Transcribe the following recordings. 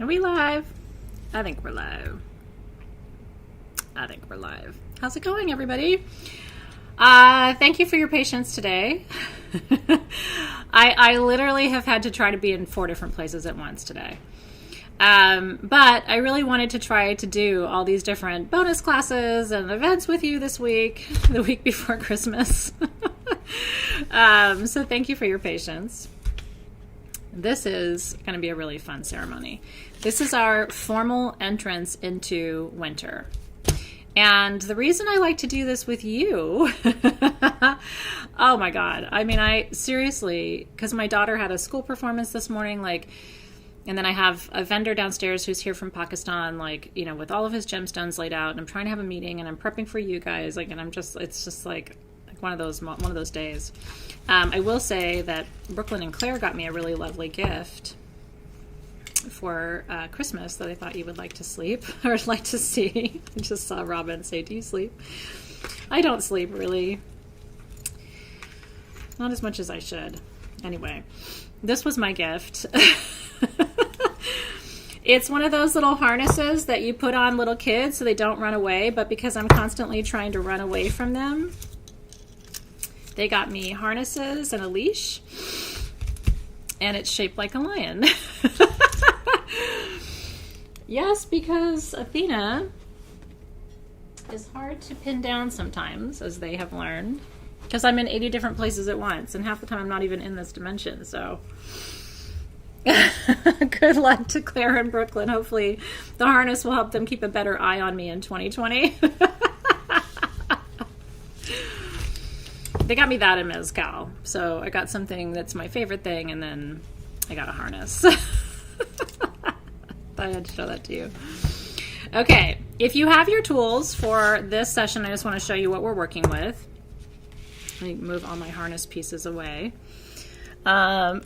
Are we live? I think we're live. How's it going, everybody? Thank you for your patience today. I literally have had to try to be in 4 different places at once today. But I really wanted to try to do all these different bonus classes and events with you this week, the week before Christmas. So thank you for your patience. This is going to be a really fun ceremony. This is our formal entrance into winter. And the reason I like to do this with you, oh my God. I mean, I seriously, because my daughter had a school performance this morning, and then I have a vendor downstairs who's here from Pakistan, with all of his gemstones laid out, and I'm trying to have a meeting, and I'm prepping for you guys, and it's just one of those days. I will say that Brooklyn and Claire got me a really lovely gift for Christmas that I thought you would like to sleep or like to see. I just saw Robin say, "Do you sleep?" I don't sleep, really. Not as much as I should. Anyway, this was my gift. It's one of those little harnesses that you put on little kids so they don't run away, but because I'm constantly trying to run away from them, they got me harnesses and a leash, and it's shaped like a lion. Yes, because Athena is hard to pin down sometimes, as they have learned, because I'm in 80 different places at once, and half the time I'm not even in this dimension, so good luck to Claire and Brooklyn. Hopefully the harness will help them keep a better eye on me in 2020. They got me that in Mezcal, so I got something that's my favorite thing, and then I got a harness. Thought I had to show that to you. Okay, if you have your tools for this session, I just want to show you what we're working with. Let me move all my harness pieces away. I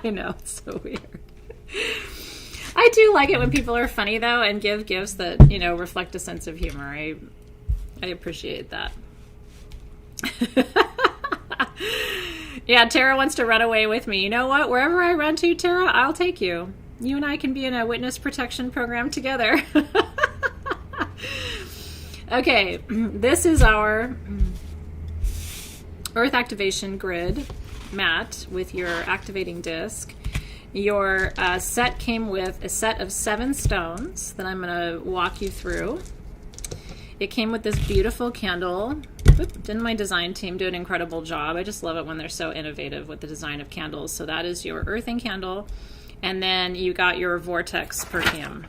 know, it's so weird. I do like it when people are funny, though, and give gifts that, reflect a sense of humor. I appreciate that. Yeah, Tara wants to run away with me. You know what? Wherever I run to, Tara, I'll take you. You and I can be in a witness protection program together. Okay, this is our Earth Activation Grid mat with your activating disc. Your set came with a set of 7 stones that I'm going to walk you through. It came with this beautiful candle. Didn't my design team do an incredible job? I just love it when they're so innovative with the design of candles. So that is your earthing candle. And then you got your vortex perfume,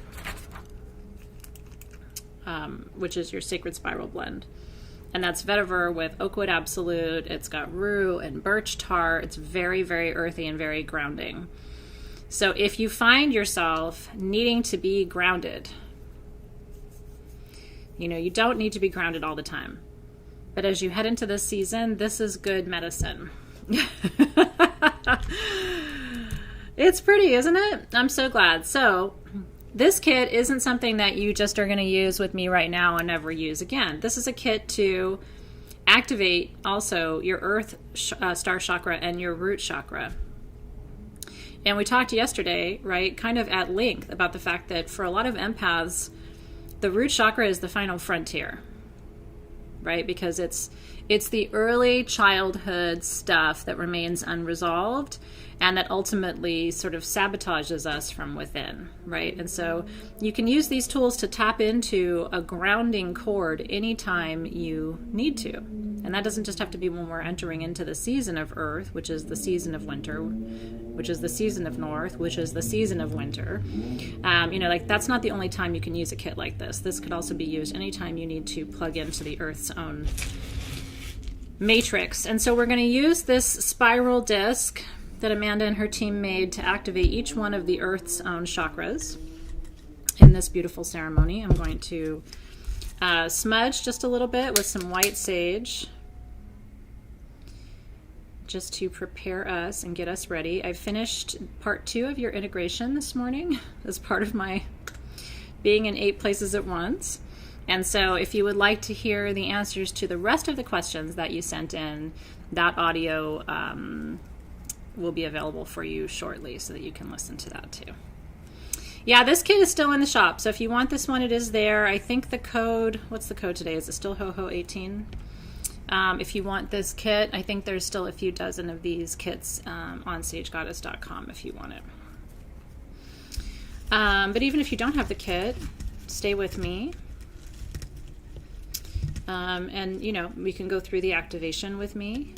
which is your sacred spiral blend. And that's vetiver with oakwood absolute. It's got rue and birch tar. It's very, very earthy and very grounding. So if you find yourself needing to be grounded, you don't need to be grounded all the time. But as you head into this season, this is good medicine. It's pretty, isn't it? I'm so glad. So this kit isn't something that you just are going to use with me right now and never use again. This is a kit to activate also your earth star chakra and your root chakra. And we talked yesterday, right, kind of at length about the fact that for a lot of empaths, the root chakra is the final frontier, right? Because it's the early childhood stuff that remains unresolved and that ultimately sort of sabotages us from within, right? And so you can use these tools to tap into a grounding cord anytime you need to. And that doesn't just have to be when we're entering into the season of Earth, which is the season of winter, which is the season of North, which is the season of winter. That's not the only time you can use a kit like this. This could also be used anytime you need to plug into the Earth's own matrix. And so we're going to use this spiral disc that Amanda and her team made to activate each one of the Earth's own chakras in this beautiful ceremony. I'm going to smudge just a little bit with some white sage just to prepare us and get us ready. I finished part 2 of your integration this morning as part of my being in 8 places at once. And so if you would like to hear the answers to the rest of the questions that you sent in, that audio will be available for you shortly so that you can listen to that too. Yeah, this kit is still in the shop. So if you want this one, it is there. I think the code, what's the code today? Is it still HoHo18? If you want this kit, I think there's still a few dozen of these kits on sagegoddess.com if you want it. But even if you don't have the kit, stay with me. And, you know, we can go through the activation with me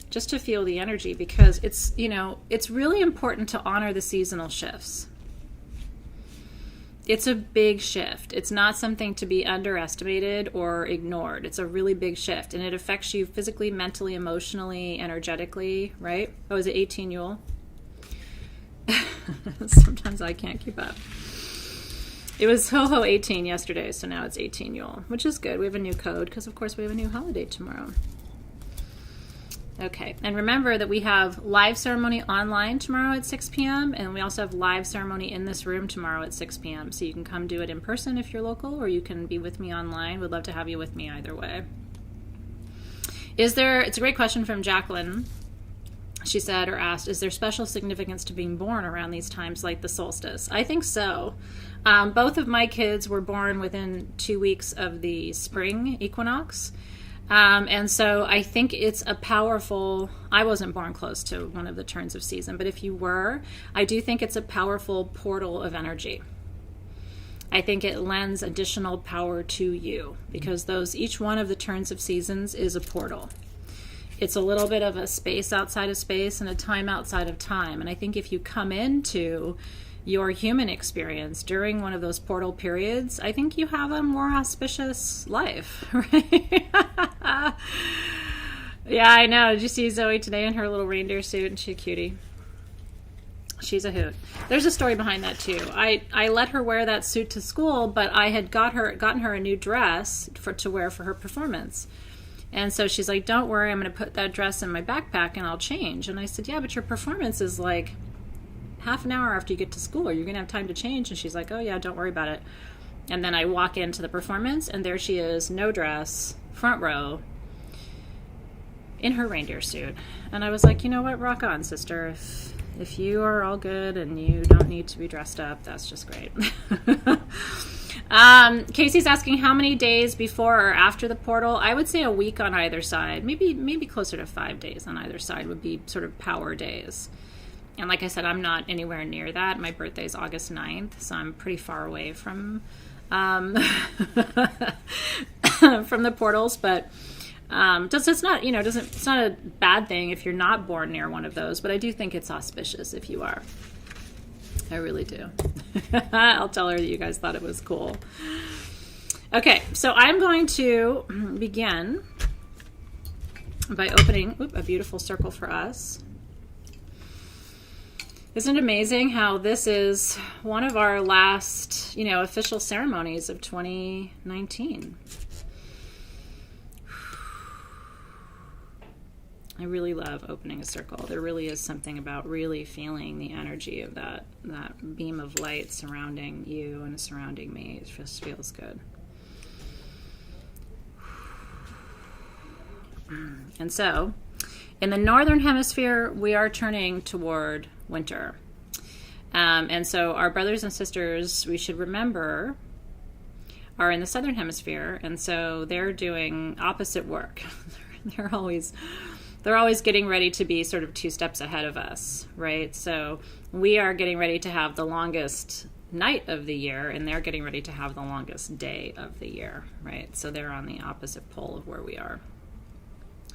just to feel the energy, because it's, you know, it's really important to honor the seasonal shifts. It's a big shift. It's not something to be underestimated or ignored. It's a really big shift, and it affects you physically, mentally, emotionally, energetically, right? Oh, is it 18 Yule? Sometimes I can't keep up. It was HoHo 18 yesterday, so now it's 18 Yule, which is good. We have a new code because, of course, we have a new holiday tomorrow. Okay, and remember that we have live ceremony online tomorrow at 6 p.m. and we also have live ceremony in this room tomorrow at 6 p.m. So you can come do it in person if you're local, or you can be with me online. We'd love to have you with me either way. It's a great question from Jacqueline. She said, or asked, is there special significance to being born around these times like the solstice? I think so. Both of my kids were born within 2 weeks of the spring equinox. And so I think it's a powerful, I wasn't born close to one of the turns of season, but if you were, I do think it's a powerful portal of energy. I think it lends additional power to you because each one of the turns of seasons is a portal. It's a little bit of a space outside of space and a time outside of time. And I think if you come into your human experience during one of those portal periods, I think you have a more auspicious life, right? Yeah, I know. Did you see Zoe today in her little reindeer suit? And she's a cutie. She's a hoot. There's a story behind that too. I let her wear that suit to school, but I had gotten her a new dress to wear for her performance. And so she's like, don't worry, I'm going to put that dress in my backpack and I'll change. And I said, yeah, but your performance is like half an hour after you get to school. You're going to have time to change. And she's like, oh yeah, don't worry about it. And then I walk into the performance and there she is, no dress, front row, in her reindeer suit. And I was like, you know what, rock on, sister. If you are all good and you don't need to be dressed up, that's just great. Casey's asking how many days before or after the portal. I would say a week on either side. Maybe closer to 5 days on either side would be sort of power days. And like I said, I'm not anywhere near that. My birthday is August 9th, so I'm pretty far away from from the portals. But it's not a bad thing if you're not born near one of those. But I do think it's auspicious if you are. I really do. I'll tell her that you guys thought it was cool. Okay, so I'm going to begin by opening a beautiful circle for us. Isn't it amazing how this is one of our last, official ceremonies of 2019? I really love opening a circle. There really is something about really feeling the energy of that beam of light surrounding you and surrounding me. It just feels good. And so, in the northern hemisphere, we are turning toward winter. And so our brothers and sisters, we should remember, are in the southern hemisphere. And so they're doing opposite work. They're always getting ready to be sort of 2 steps ahead of us, right? So we are getting ready to have the longest night of the year, and they're getting ready to have the longest day of the year, right? So they're on the opposite pole of where we are.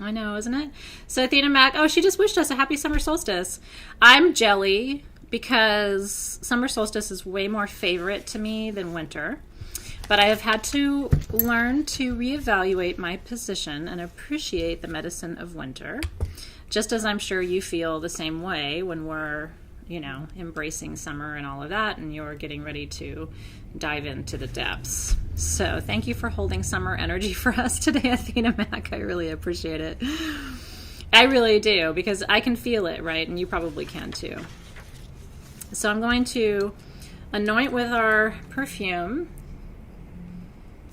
I know, isn't it? So Athena Mac, she just wished us a happy summer solstice. I'm jelly because summer solstice is way more favorite to me than winter. But I have had to learn to reevaluate my position and appreciate the medicine of winter, just as I'm sure you feel the same way when we're, embracing summer and all of that, and you're getting ready to dive into the depths. So thank you for holding summer energy for us today, Athena Mac. I really appreciate it. I really do, because I can feel it, right? And you probably can too. So I'm going to anoint with our perfume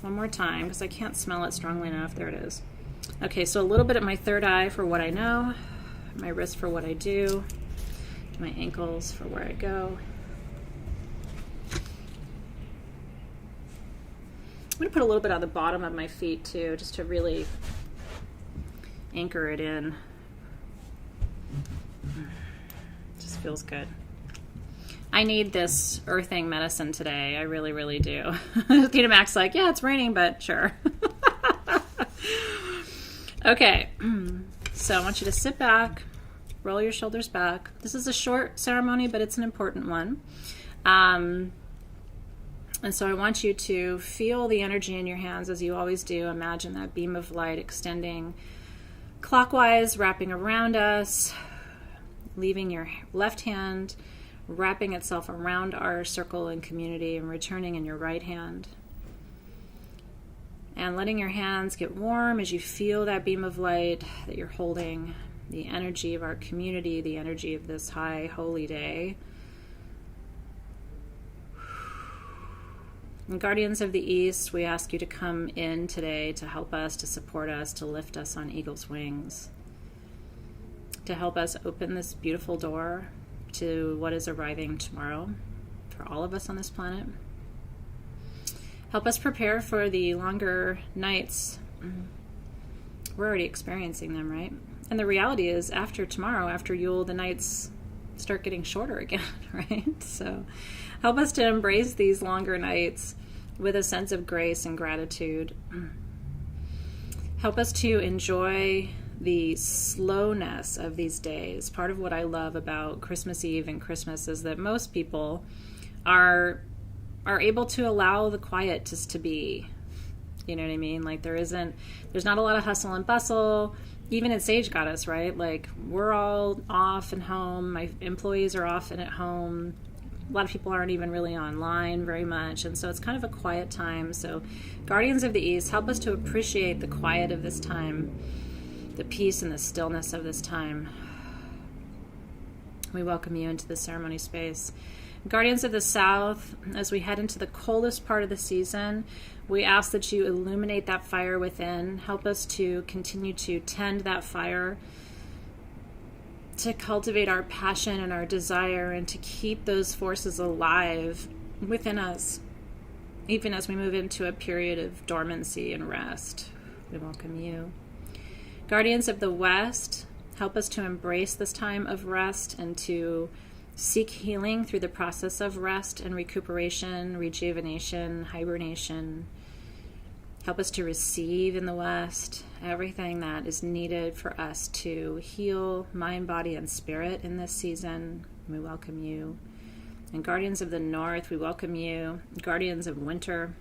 one more time, because I can't smell it strongly enough. There it is. Okay, so a little bit at my third eye for what I know, my wrist for what I do, my ankles for where I go, going to put a little bit on the bottom of my feet too, just to really anchor it in. Just feels good. I need this earthing medicine today. I really, really do. Tina Mac's like, yeah, it's raining, but sure. Okay. So I want you to sit back, roll your shoulders back. This is a short ceremony, but it's an important one. And so I want you to feel the energy in your hands as you always do. Imagine that beam of light extending clockwise, wrapping around us, leaving your left hand, wrapping itself around our circle and community, and returning in your right hand. And letting your hands get warm as you feel that beam of light that you're holding, the energy of our community, the energy of this high holy day. And Guardians of the East, we ask you to come in today to help us, to support us, to lift us on eagle's wings, to help us open this beautiful door to what is arriving tomorrow for all of us on this planet. Help us prepare for the longer nights. We're already experiencing them, right? And the reality is, after tomorrow, after Yule, the nights start getting shorter again, right? So help us to embrace these longer nights with a sense of grace and gratitude. Help us to enjoy the slowness of these days. Part of what I love about Christmas Eve and Christmas is that most people are able to allow the quiet just to be. You know what I mean? Like there's not a lot of hustle and bustle. Even at Sage Goddess, right? Like we're all off and home. My employees are off and at home. A lot of people aren't even really online very much. And so it's kind of a quiet time. So Guardians of the East, help us to appreciate the quiet of this time, the peace and the stillness of this time. We welcome you into the ceremony space. Guardians of the South, as we head into the coldest part of the season, we ask that you illuminate that fire within. Help us to continue to tend that fire, to cultivate our passion and our desire, and to keep those forces alive within us, even as we move into a period of dormancy and rest. We welcome you. Guardians of the West, help us to embrace this time of rest and to seek healing through the process of rest and recuperation, rejuvenation, hibernation. Help us to receive in the West everything that is needed for us to heal mind, body, and spirit in this season. We welcome you. And Guardians of the North, we welcome you. Guardians of Winter,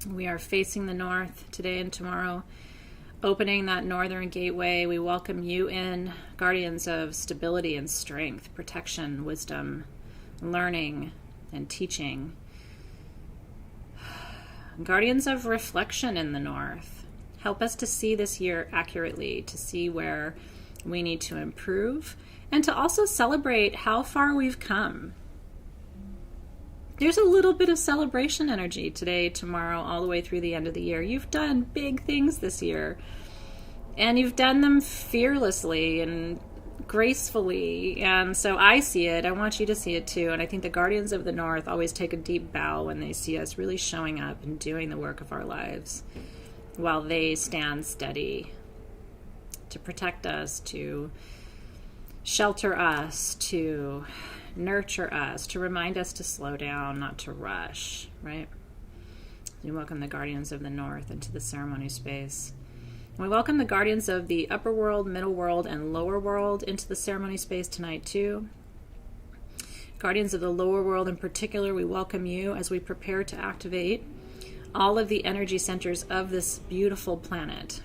we are facing the north today and tomorrow, opening that northern gateway. We welcome you in. Guardians of stability and strength, protection, wisdom, learning, and teaching. Guardians of reflection in the north, help us to see this year accurately, to see where we need to improve, and to also celebrate how far we've come. There's a little bit of celebration energy today, tomorrow, all the way through the end of the year. You've done big things this year, and you've done them fearlessly and gracefully, and so I see it. I want you to see it too, and I think the Guardians of the North always take a deep bow when they see us really showing up and doing the work of our lives, while they stand steady to protect us, to shelter us, to nurture us, to remind us to slow down, not to rush, right? We welcome the Guardians of the North into the ceremony space. And we welcome the Guardians of the upper world, middle world, and lower world into the ceremony space tonight too. Guardians of the lower world in particular, we welcome you as we prepare to activate all of the energy centers of this beautiful planet.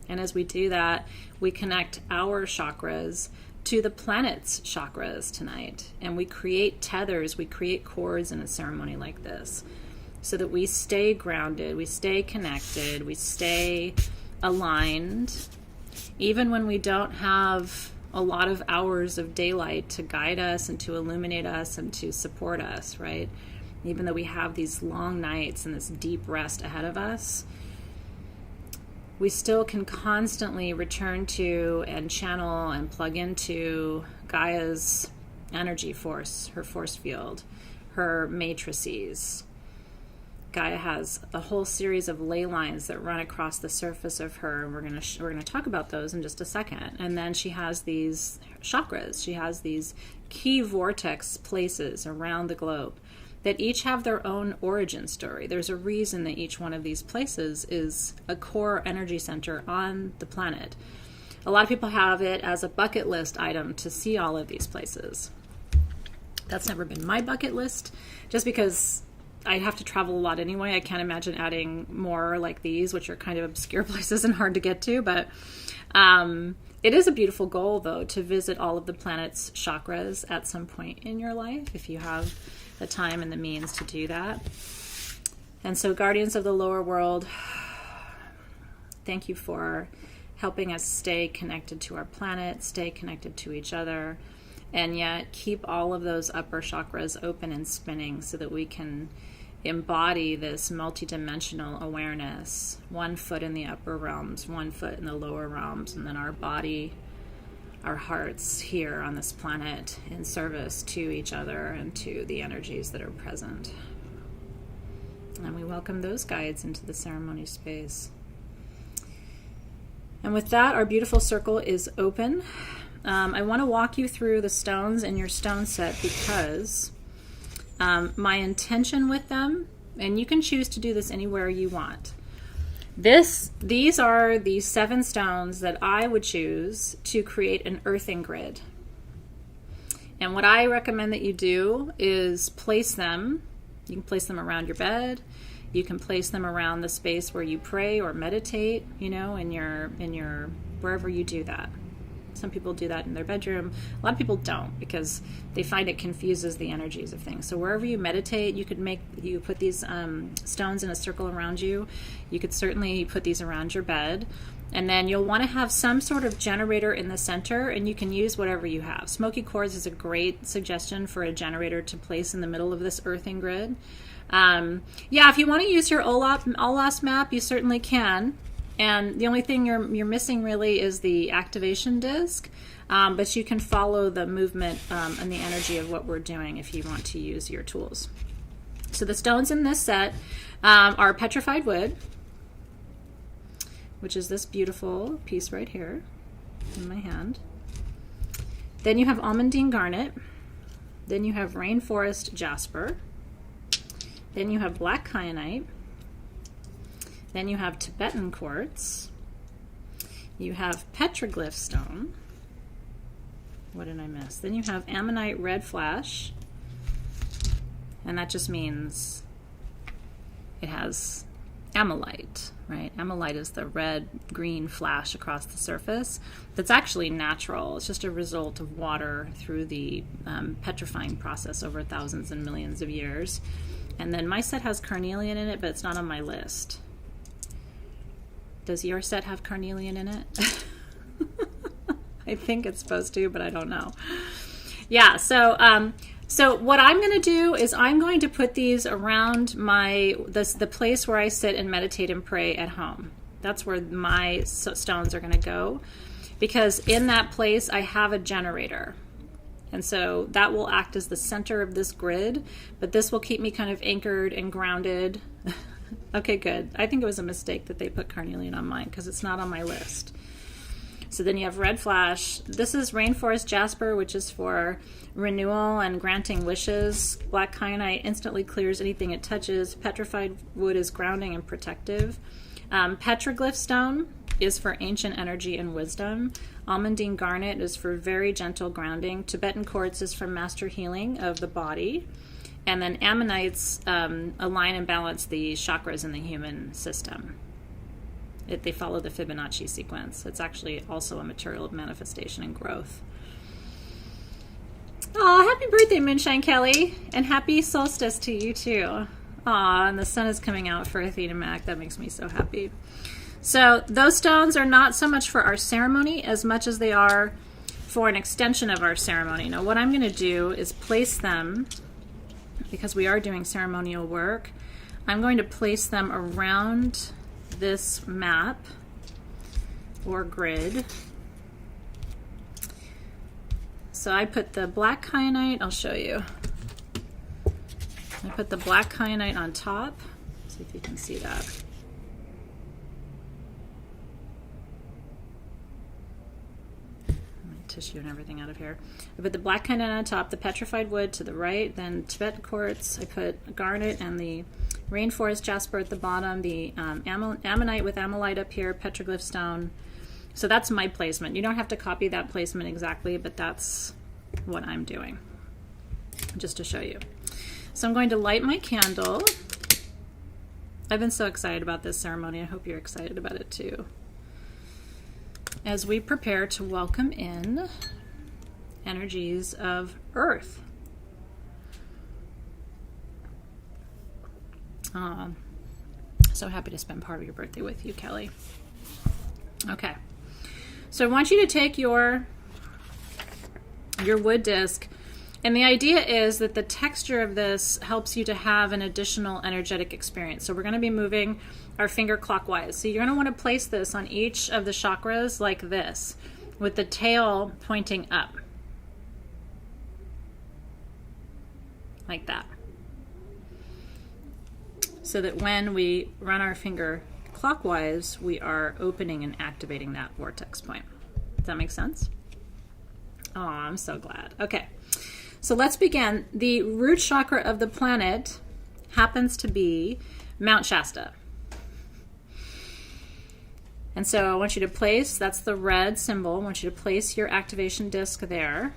And as we do that, we connect our chakras to the planet's chakras tonight. And we create tethers, we create cords in a ceremony like this so that we stay grounded, we stay connected, we stay aligned, even when we don't have a lot of hours of daylight to guide us and to illuminate us and to support us, right? Even though we have these long nights and this deep rest ahead of us, we still can constantly return to and channel and plug into Gaia's energy force, her force field, her matrices. Gaia has a whole series of ley lines that run across the surface of her, and we're gonna talk about those in just a second. And then she has these chakras. She has these key vortex places around the globe that each have their own origin story. There's a reason that each one of these places is a core energy center on the planet. A lot of people have it as a bucket list item to see all of these places. That's never been my bucket list, just because I'd have to travel a lot anyway. I can't imagine adding more like these, which are kind of obscure places and hard to get to. But it is a beautiful goal, though, to visit all of the planet's chakras at some point in your life, if you have the time and the means to do that. And so, guardians of the lower world, thank you for helping us stay connected to our planet, stay connected to each other, and yet keep all of those upper chakras open and spinning so that we can embody this multidimensional awareness. 1 foot in the upper realms, 1 foot in the lower realms, and then our body, our hearts here on this planet in service to each other and to the energies that are present. And we welcome those guides into the ceremony space. And with that, our beautiful circle is open. I want to walk you through the stones in your stone set because my intention with them, and you can choose to do this anywhere you want. These are the 7 stones that I would choose to create an earthing grid. And what I recommend that you do is place them. You can place them around your bed. You can place them around the space where you pray or meditate, in your wherever you do that. Some people do that in their bedroom. A lot of people don't because they find it confuses the energies of things. So wherever you meditate, you put these stones in a circle around you. You could certainly put these around your bed. And then you'll want to have some sort of generator in the center, and you can use whatever you have. Smoky quartz is a great suggestion for a generator to place in the middle of this earthing grid. If you want to use your OLAS map, you certainly can. And the only thing you're missing really is the activation disc, but you can follow the movement and the energy of what we're doing if you want to use your tools. So the stones in this set are petrified wood, which is this beautiful piece right here in my hand. Then you have almandine garnet. Then you have rainforest jasper. Then you have black kyanite. Then you have Tibetan quartz. You have petroglyph stone. What did I miss? Then you have ammonite red flash. And that just means it has amylite, right? Amylite is the red-green flash across the surface that's actually natural. It's just a result of water through the petrifying process over thousands and millions of years. And then my set has carnelian in it, but it's not on my list. Does your set have carnelian in it? I think it's supposed to, but I don't know. Yeah, so what I'm going to do is I'm going to put these around the place where I sit and meditate and pray at home. That's where my stones are going to go, because in that place I have a generator. And so that will act as the center of this grid, but this will keep me kind of anchored and grounded. Okay, good. I think it was a mistake that they put carnelian on mine because it's not on my list. So then you have red flash. This is rainforest jasper, which is for renewal and granting wishes. Black kyanite instantly clears anything it touches. Petrified wood is grounding and protective. Petroglyph stone is for ancient energy and wisdom. Almandine garnet is for very gentle grounding. Tibetan quartz is for master healing of the body. And then ammonites align and balance the chakras in the human system. They follow the Fibonacci sequence. It's actually also a material of manifestation and growth. Aw, happy birthday, Moonshine Kelly. And happy solstice to you, too. Aw, and the sun is coming out for Athena Mac. That makes me so happy. So those stones are not so much for our ceremony as much as they are for an extension of our ceremony. Now, what I'm going to do is place them, because we are doing ceremonial work, I'm going to place them around this map or grid. So I put the black kyanite, I'll show you. I put the black kyanite on top. See if you can see that. Tissue and everything out of here. I put the black kind on top, the petrified wood to the right, then Tibetan quartz. I put garnet and the rainforest jasper at the bottom, the ammonite with ammonite up here, petroglyph stone. So that's my placement. You don't have to copy that placement exactly, but that's what I'm doing, just to show you. So I'm going to light my candle. I've been so excited about this ceremony. I hope you're excited about it too, as we prepare to welcome in energies of Earth. So happy to spend part of your birthday with you, Kelly. Okay, so I want you to take your wood disc, and the idea is that the texture of this helps you to have an additional energetic experience. So we're going to be moving our finger clockwise. So you're going to want to place this on each of the chakras like this, with the tail pointing up. Like that. So that when we run our finger clockwise, we are opening and activating that vortex point. Does that make sense? Oh, I'm so glad. Okay, so let's begin. The root chakra of the planet happens to be Mount Shasta. And so I want you to place, that's the red symbol, I want you to place your activation disc there.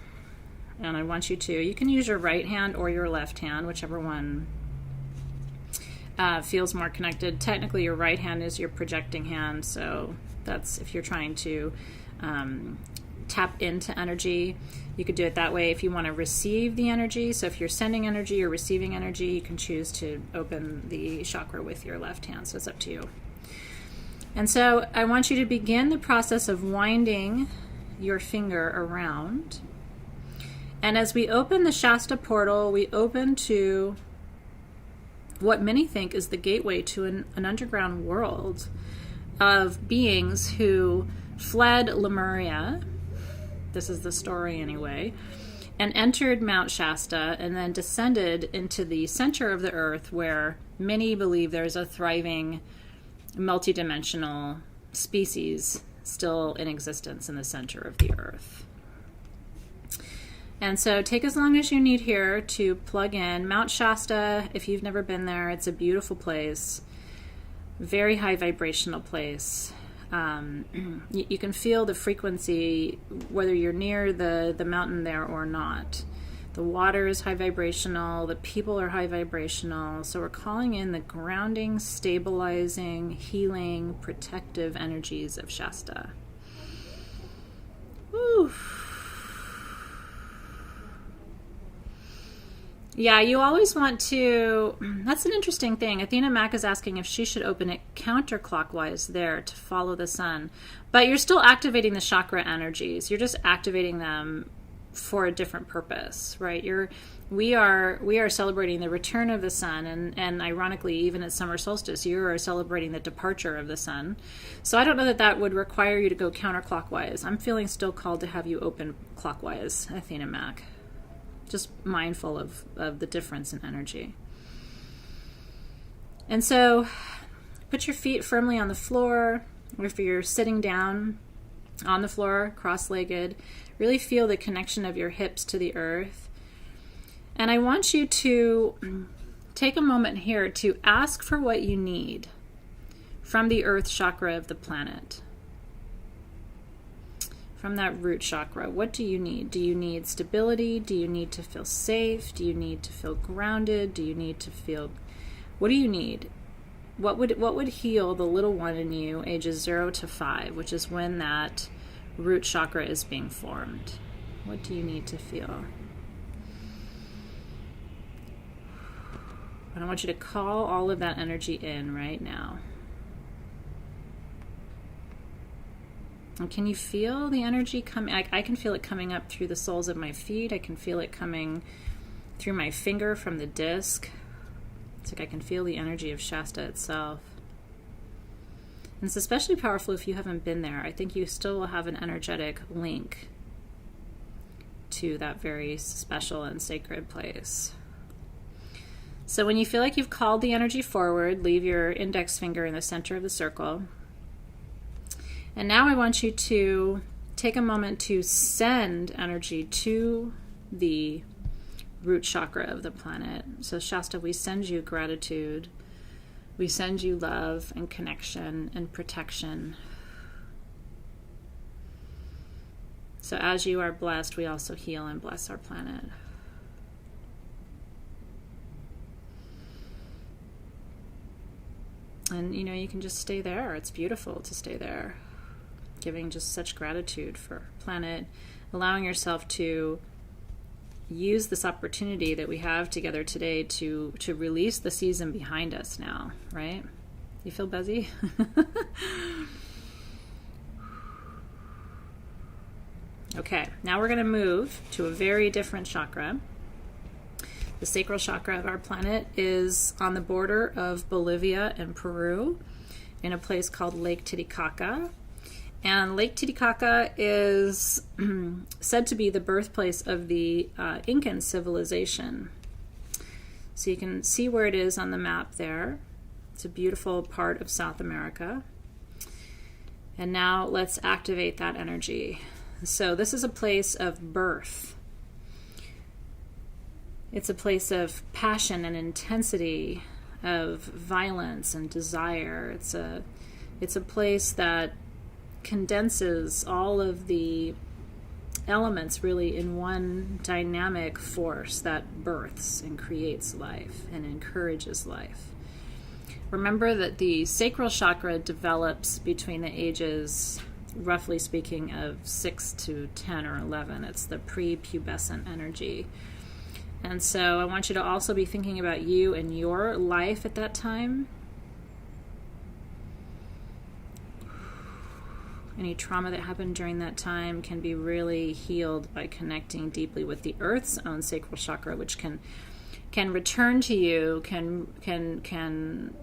And I want you to, you can use your right hand or your left hand, whichever one feels more connected. Technically your right hand is your projecting hand, so that's if you're trying to tap into energy, you could do it that way. If you want to receive the energy, so if you're sending energy or receiving energy, you can choose to open the chakra with your left hand, so it's up to you. And so I want you to begin the process of winding your finger around. And as we open the Shasta portal, we open to what many think is the gateway to an underground world of beings who fled Lemuria. This is the story anyway, and entered Mount Shasta and then descended into the center of the earth, where many believe there's a thriving multidimensional species still in existence in the center of the earth. And so take as long as you need here to plug in. Mount Shasta, if you've never been there, it's a beautiful place, very high vibrational place. You can feel the frequency whether you're near the mountain there or not. The water is high vibrational, the people are high vibrational, so we're calling in the grounding, stabilizing, healing, protective energies of Shasta. Woo. Yeah, you always want to, that's an interesting thing. Athena Mack is asking if she should open it counterclockwise there to follow the sun. But you're still activating the chakra energies. You're just activating them for a different purpose, right? We are celebrating the return of the sun, and ironically, even at summer solstice, you are celebrating the departure of the sun. So I don't know that would require you to go counterclockwise. I'm feeling still called to have you open clockwise, Athena Mack. Just mindful of the difference in energy. And so put your feet firmly on the floor, or if you're sitting down on the floor, cross-legged, really feel the connection of your hips to the earth. And I want you to take a moment here to ask for what you need from the earth chakra of the planet. From that root chakra, what do you need? Do you need stability? Do you need to feel safe? Do you need to feel grounded? Do you need to feel, what do you need? What would heal the little one in you, ages 0 to 5, which is when that root chakra is being formed? What do you need to feel? And I want you to call all of that energy in right now. And can you feel the energy coming? I can feel it coming up through the soles of my feet. I can feel it coming through my finger from the disc. It's like I can feel the energy of Shasta itself. And it's especially powerful if you haven't been there. I think you still will have an energetic link to that very special and sacred place. So when you feel like you've called the energy forward, leave your index finger in the center of the circle. And now I want you to take a moment to send energy to the root chakra of the planet. So Shasta, we send you gratitude. We send you love and connection and protection. So as you are blessed, we also heal and bless our planet. And you can just stay there. It's beautiful to stay there. Giving just such gratitude for our planet, allowing yourself to use this opportunity that we have together today to release the season behind us now, right? You feel buzzy? Okay, now we're going to move to a very different chakra. The sacral chakra of our planet is on the border of Bolivia and Peru in a place called Lake Titicaca. And Lake Titicaca is said to be the birthplace of the Incan civilization. So you can see where it is on the map there. It's a beautiful part of South America. And now let's activate that energy. So this is a place of birth. It's a place of passion and intensity, of violence and desire. It's a place that condenses all of the elements really in one dynamic force that births and creates life and encourages life. Remember that the sacral chakra develops between the ages, roughly speaking, of 6 to 10 or 11. It's the prepubescent energy. And so I want you to also be thinking about you and your life at that time. Any trauma that happened during that time can be really healed by connecting deeply with the Earth's own sacral chakra, which can return to you, can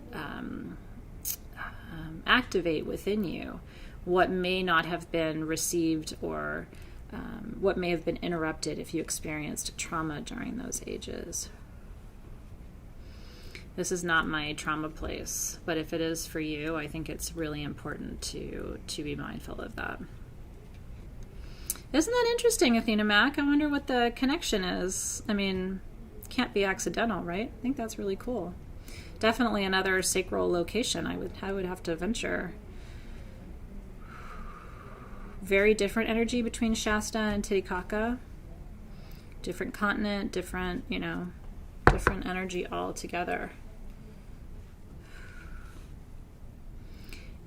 activate within you what may not have been received or what may have been interrupted if you experienced trauma during those ages. This is not my trauma place, but if it is for you, I think it's really important to be mindful of that. Isn't that interesting, Athena Mac? I wonder what the connection is. I mean, it can't be accidental, right? I think that's really cool. Definitely another sacral location I would have to venture. Very different energy between Shasta and Titicaca. Different continent, different energy altogether.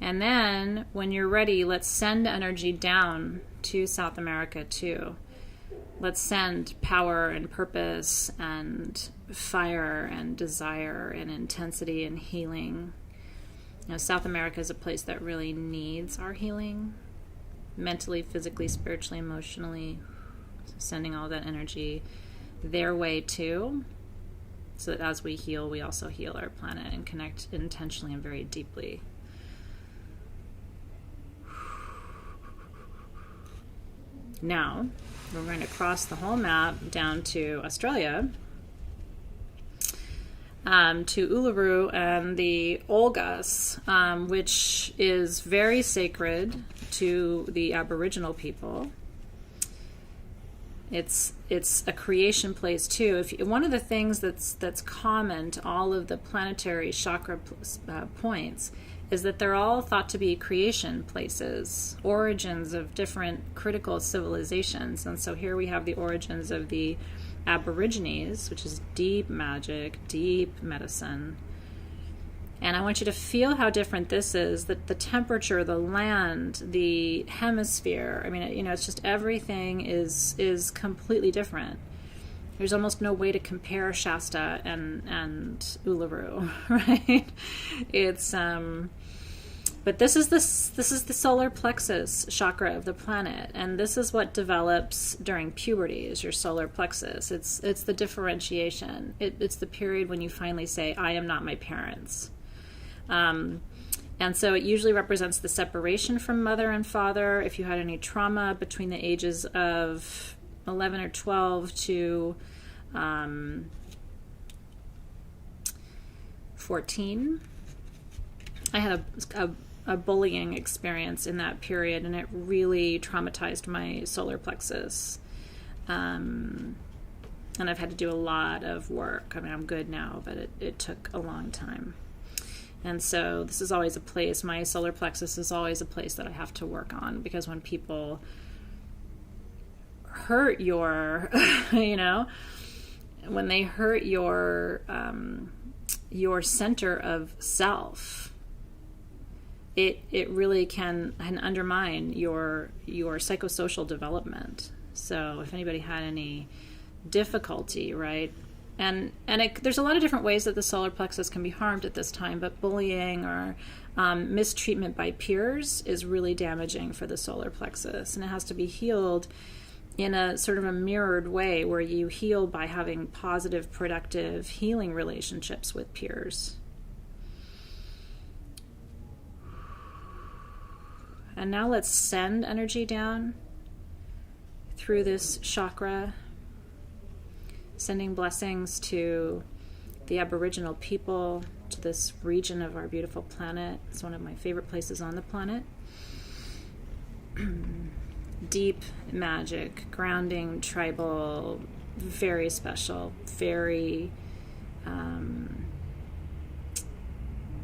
And then when you're ready, let's send energy down to South America too. Let's send power and purpose and fire and desire and intensity and healing. South America is a place that really needs our healing, mentally, physically, spiritually, emotionally. So sending all that energy their way too, so that as we heal, we also heal our planet and connect intentionally and very deeply. Now, we're going to cross the whole map down to Australia, to Uluru and the Olgas, which is very sacred to the Aboriginal people. It's a creation place too. One of the things that's common to all of the planetary chakra points is that they're all thought to be creation places, origins of different critical civilizations. And so here we have the origins of the Aborigines, which is deep magic, deep medicine. And I want you to feel how different this is, that the temperature, the land, the hemisphere, I mean, it's just everything is completely different. There's almost no way to compare Shasta and Uluru, right? It's but this is the solar plexus chakra of the planet, and this is what develops during puberty, is your solar plexus. It's the differentiation. It's the period when you finally say, I am not my parents. And so it usually represents the separation from mother and father. If you had any trauma between the ages of 11 or 12 to 14. I had a bullying experience in that period, and it really traumatized my solar plexus. And I've had to do a lot of work. I mean, I'm good now, but it took a long time. And so this is always a place, my solar plexus is always a place that I have to work on, because when people hurt your, when they hurt your center of self, it really can undermine your psychosocial development. So if anybody had any difficulty, right? And there's a lot of different ways that the solar plexus can be harmed at this time, but bullying or mistreatment by peers is really damaging for the solar plexus, and it has to be healed in a sort of a mirrored way, where you heal by having positive, productive, healing relationships with peers. And now let's send energy down through this chakra, sending blessings to the Aboriginal people, to this region of our beautiful planet. It's one of my favorite places on the planet. Deep magic, grounding, tribal, very special, very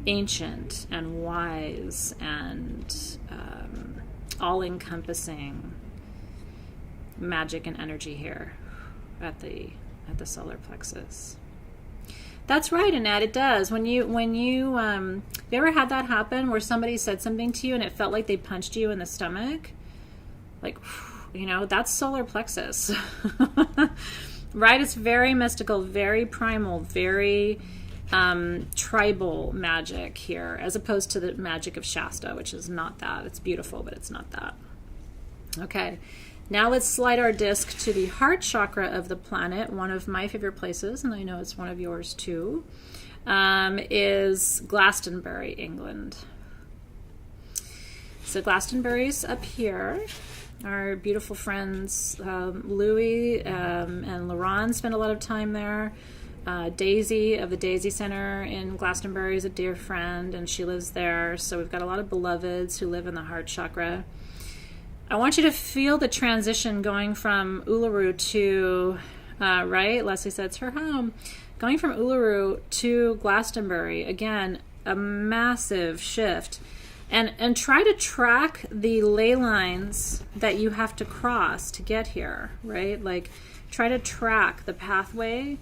ancient and wise and all-encompassing magic and energy here at the solar plexus. That's right, Annette, it does. When you ever had that happen where somebody said something to you and it felt like they punched you in the stomach? Like, that's solar plexus. Right? It's very mystical, very primal, very tribal magic here, as opposed to the magic of Shasta, which is not that. It's beautiful, but it's not that. Okay. Now let's slide our disc to the heart chakra of the planet. One of my favorite places, and I know it's one of yours too, is Glastonbury, England. So Glastonbury's up here. Our beautiful friends Louis and Laurent spend a lot of time there. Daisy of the Daisy Center in Glastonbury is a dear friend, and she lives there. So we've got a lot of beloveds who live in the heart chakra. I want you to feel the transition going from Uluru to, right? Leslie said it's her home. Going from Uluru to Glastonbury, again, a massive shift. And try to track the ley lines that you have to cross to get here, right? Like, try to track the pathway,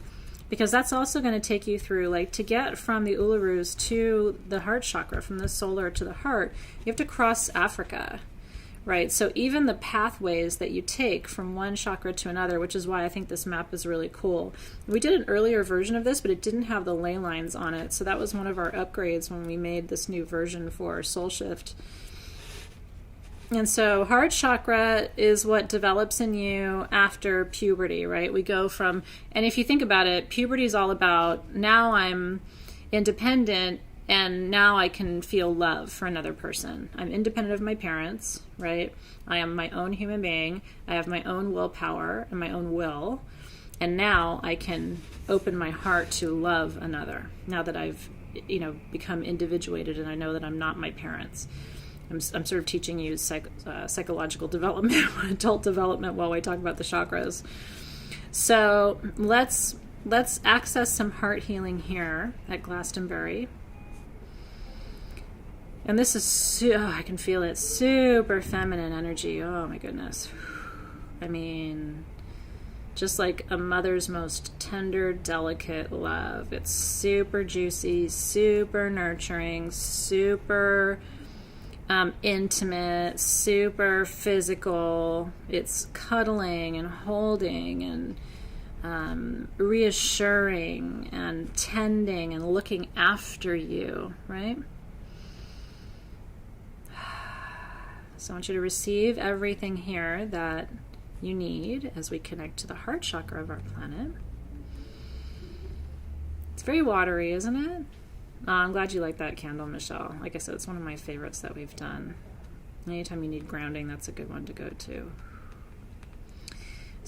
because that's also going to take you through, like, to get from the Ulurus to the heart chakra, from the solar to the heart, you have to cross Africa. Right, so even the pathways that you take from one chakra to another, which is why I think this map is really cool. We did an earlier version of this, but it didn't have the ley lines on it. So that was one of our upgrades when we made this new version for Soul Shift. And so heart chakra is what develops in you after puberty, right? We go from, and if you think about it, puberty is all about, now I'm independent, and now I can feel love for another person. I'm independent of my parents, right? I am my own human being. I have my own willpower and my own will. And now I can open my heart to love another. Now that I've, become individuated and I know that I'm not my parents. I'm sort of teaching you psychological development, adult development, while we talk about the chakras. So let's access some heart healing here at Glastonbury. And this is, I can feel it, super feminine energy. Oh my goodness. I mean, just like a mother's most tender, delicate love. It's super juicy, super nurturing, super intimate, super physical. It's cuddling and holding and reassuring and tending and looking after you, right? So I want you to receive everything here that you need as we connect to the heart chakra of our planet. It's very watery, isn't it? Oh, I'm glad you like that candle, Michelle. Like I said, it's one of my favorites that we've done. Anytime you need grounding, that's a good one to go to.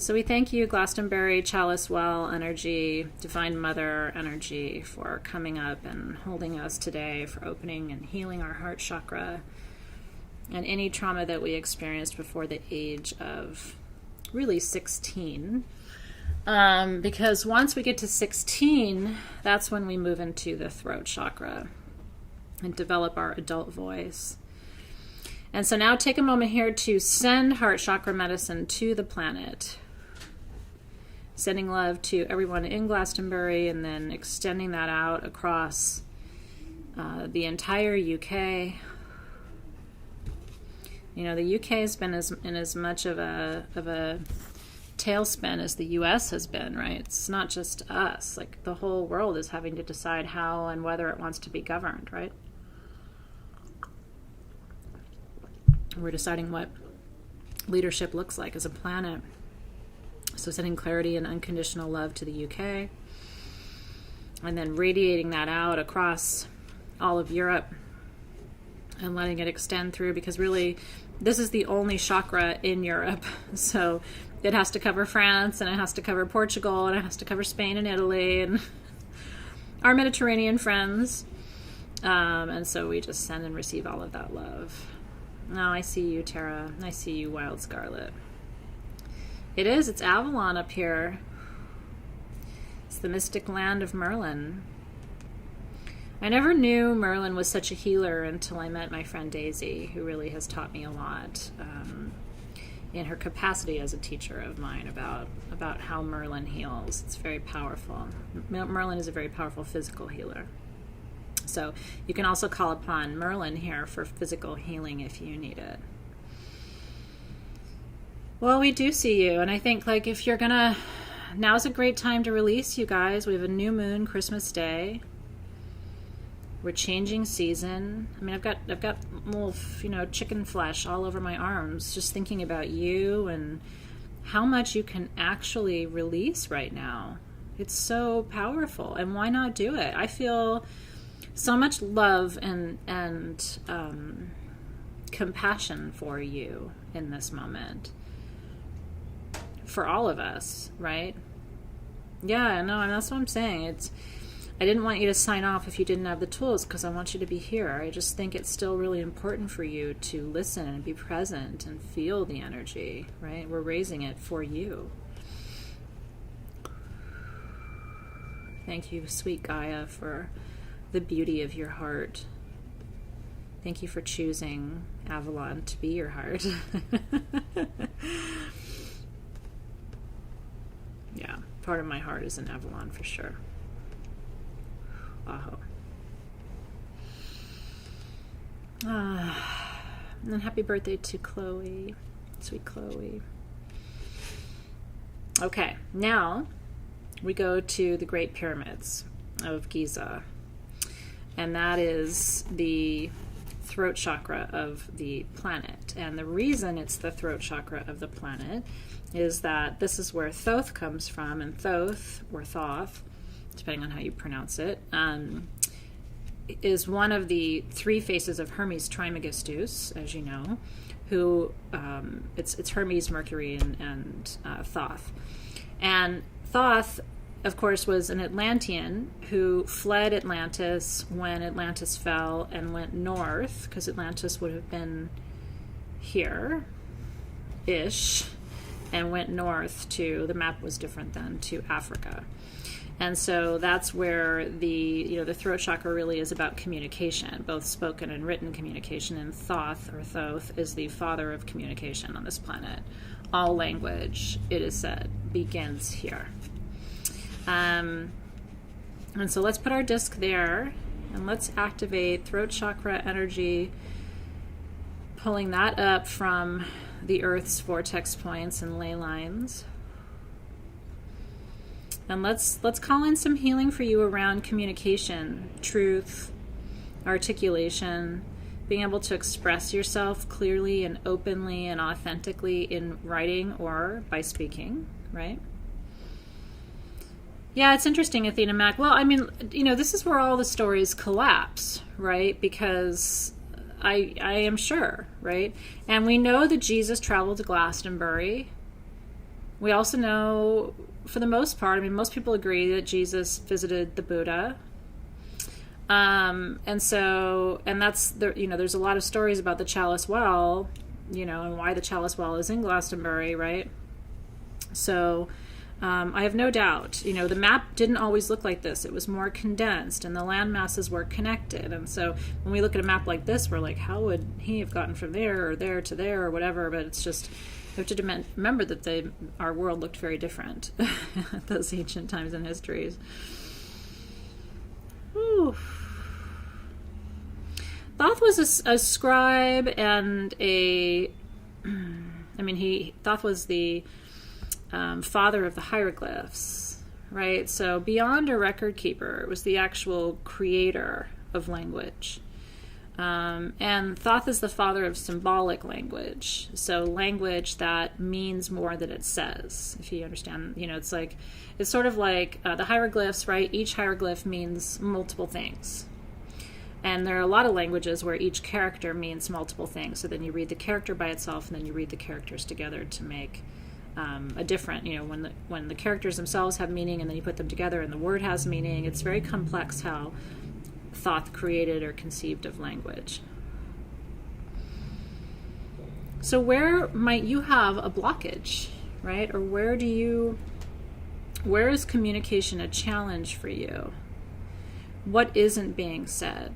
So we thank you, Glastonbury, Chalice Well energy, Divine Mother energy, for coming up and holding us today, for opening and healing our heart chakra and any trauma that we experienced before the age of really 16. Because once we get to 16, that's when we move into the throat chakra and develop our adult voice. And so now take a moment here to send heart chakra medicine to the planet. Sending love to everyone in Glastonbury and then extending that out across the entire UK. You know, the UK has been in as much of a tailspin as the US has been, right? It's not just us. Like, the whole world is having to decide how and whether it wants to be governed, right? We're deciding what leadership looks like as a planet. So sending clarity and unconditional love to the UK, and then radiating that out across all of Europe and letting it extend through, because really this is the only chakra in Europe. So it has to cover France, and it has to cover Portugal, and it has to cover Spain and Italy and our Mediterranean friends. And so we just send and receive all of that love. Now I see you, Tara. I see you, Wild Scarlet. It's Avalon up here. It's the mystic land of Merlin. I never knew Merlin was such a healer until I met my friend Daisy, who really has taught me a lot in her capacity as a teacher of mine about how Merlin heals. It's very powerful. Merlin is a very powerful physical healer. So you can also call upon Merlin here for physical healing if you need it. Well, we do see you, and I think, like, if you're gonna, now's a great time to release, you guys. We have a new moon, Christmas Day. We're changing season. I mean, I've got little, chicken flesh all over my arms just thinking about you and how much you can actually release right now. It's so powerful, and why not do it? I feel so much love and compassion for you in this moment. For all of us, right? Yeah, no, and that's what I'm saying. I didn't want you to sign off if you didn't have the tools, because I want you to be here. I just think it's still really important for you to listen and be present and feel the energy, right? We're raising it for you. Thank you, sweet Gaia, for the beauty of your heart. Thank you for choosing Avalon to be your heart. Yeah, part of my heart is in Avalon for sure. Aho. And then happy birthday to Chloe, sweet Chloe. Okay, now we go to the Great Pyramids of Giza, and that is the throat chakra of the planet. And the reason it's the throat chakra of the planet is that this is where Thoth comes from, and Thoth, or Thoth, depending on how you pronounce it, is one of the three faces of Hermes Trismegistus, as you know, who, it's Hermes, Mercury, and Thoth. And Thoth, of course, was an Atlantean who fled Atlantis when Atlantis fell and went north, because Atlantis would have been here-ish, and went north to, the map was different then, to Africa. And so that's where the throat chakra really is about communication, both spoken and written communication, and Thoth, or Thoth, is the father of communication on this planet. All language, it is said, begins here. And so let's put our disc there, and let's activate throat chakra energy, pulling that up from the Earth's vortex points and ley lines. And let's call in some healing for you around communication, truth, articulation, being able to express yourself clearly and openly and authentically in writing or by speaking, right? Yeah, it's interesting, Athena Mac. Well, I mean, this is where all the stories collapse, right? Because I am sure, right? And we know that Jesus traveled to Glastonbury, We also know, for the most part, I mean, most people agree that Jesus visited the Buddha. And that's the, there's a lot of stories about the Chalice Well, and why the Chalice Well is in Glastonbury, right? So I have no doubt, the map didn't always look like this. It was more condensed and the land masses were connected. And so when we look at a map like this, we're like, how would he have gotten from there or there to there or whatever? But it's just, we have to remember that our world looked very different at those ancient times and histories. Whew. Thoth was a scribe and Thoth was the father of the hieroglyphs, right? So beyond a record keeper, it was the actual creator of language. And Thoth is the father of symbolic language, so language that means more than it says, if you understand. It's sort of like the hieroglyphs, right? Each hieroglyph means multiple things. And there are a lot of languages where each character means multiple things. So then you read the character by itself, and then you read the characters together to make a different, when the characters themselves have meaning, and then you put them together and the word has meaning. It's very complex how Thoth created or conceived of language. So where might you have a blockage, right? Or where is communication a challenge for you? What isn't being said?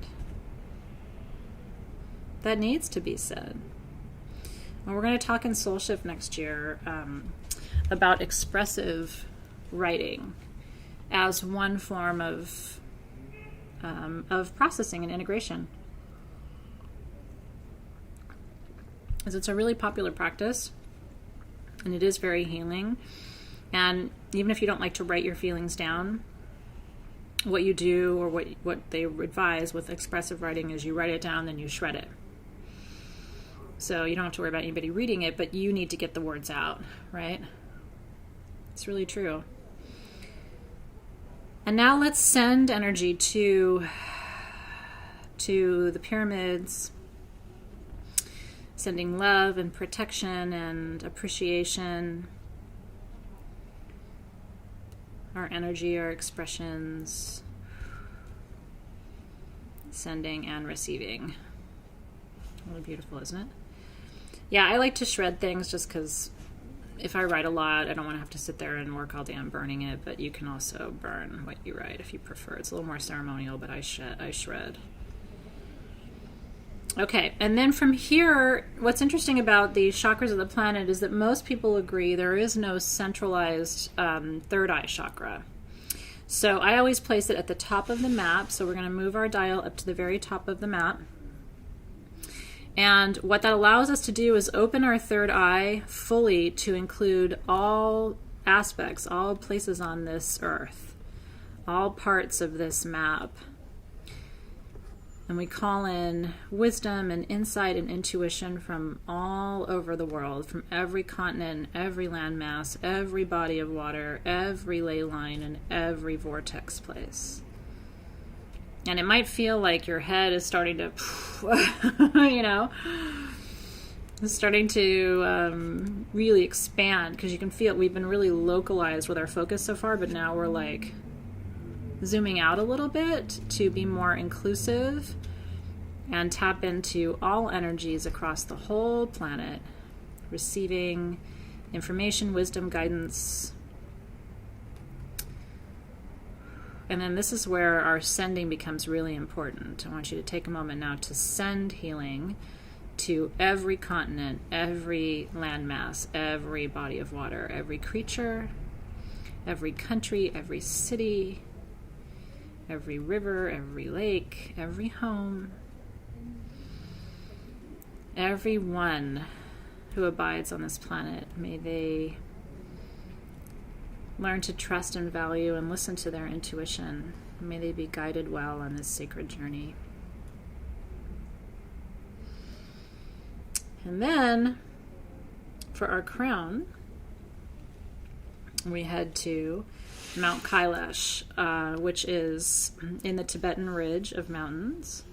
That needs to be said. And we're going to talk in Soul Shift next year about expressive writing as one form of processing and integration. As it's a really popular practice, and it is very healing. And even if you don't like to write your feelings down, what you do, or what they advise with expressive writing, is you write it down, then you shred it. So you don't have to worry about anybody reading it, but you need to get the words out, right? It's really true. And now let's send energy to the pyramids, sending love and protection and appreciation, our energy, our expressions, sending and receiving. Really beautiful, isn't it? Yeah, I like to shred things just because if I write a lot, I don't want to have to sit there and work all day on burning it, but you can also burn what you write if you prefer. It's a little more ceremonial, but I shred. Okay, and then from here, what's interesting about the chakras of the planet is that most people agree there is no centralized third eye chakra. So I always place it at the top of the map. So we're going to move our dial up to the very top of the map. And what that allows us to do is open our third eye fully to include all aspects, all places on this earth, all parts of this map. And we call in wisdom and insight and intuition from all over the world, from every continent, every landmass, every body of water, every ley line, and every vortex place. And it might feel like your head is starting to, it's starting to really expand, because you can feel we've been really localized with our focus so far, but now we're like zooming out a little bit to be more inclusive and tap into all energies across the whole planet, receiving information, wisdom, guidance. And then this is where our sending becomes really important. I want you to take a moment now to send healing to every continent, every landmass, every body of water, every creature, every country, every city, every river, every lake, every home, everyone who abides on this planet. May they learn to trust and value and listen to their intuition. May they be guided well on this sacred journey. And then for our crown, we head to Mount Kailash, which is in the Tibetan ridge of mountains.